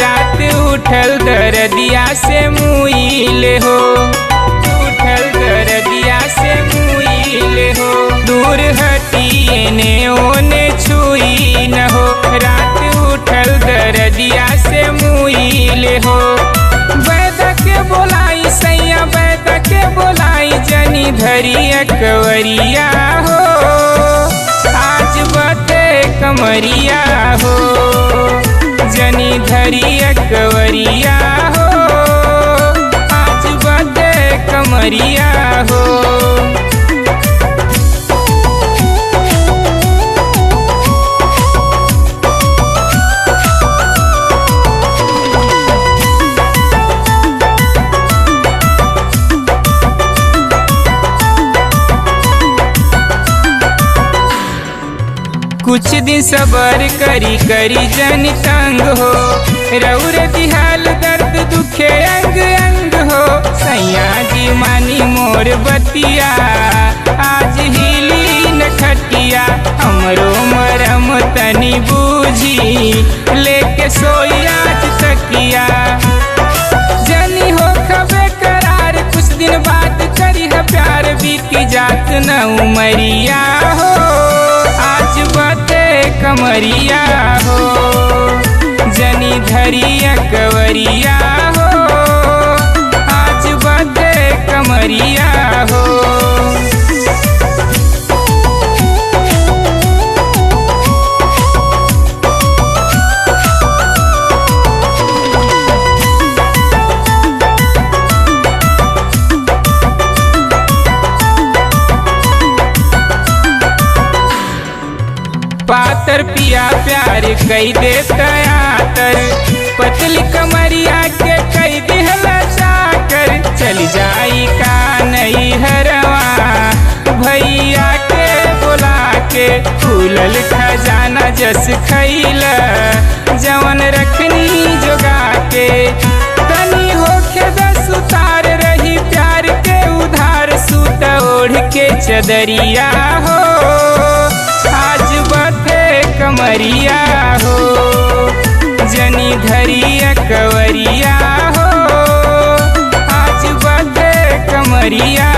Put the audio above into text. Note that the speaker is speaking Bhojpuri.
रात उठल दरदिया से मुइल हो, उठल दरदिया से मुइल हो। दूर हटिए ने ओने छुई न हो, रात उठल दरदिया से मुइल हो। बैद के बोलाई सैया, बैद के बोलाई जनी धरिया कवरिया हो। आज बते कमरिया हो, जनी धरिया कवरिया हो। आज बते कमरिया हो। कुछ दिन सबर करी करी जन तंग हो, रौर दिहाल दर्द दुखे अंग अंग हो। सैया जी मानी मोर बतिया, आज हिली न खटिया। हमरो मरम तनी बूझी, लेके सोई आज तकिया। जनी हो खबे करार, कुछ दिन बाद करी है प्यार। बीती जात न उमरिया हो, आज बते कमरिया हो। जनी धरिया कवरिया हो, आज बते कमरिया हो। पातर पिया प्यार कई दे तयातर, पतली कमरिया के कई दिहला चाकर। चल जाई का नई हरवा, भैया के बोला के। फूलल खजाना जस खैला, जवन रखनी जोगा के। तनी होखे दस उतार, रही प्यार के उधार। सूत ओढ़ के चदरिया हो, आज बते कमरिया हो। जनी धरिया कवरिया हो, आज बते कमरिया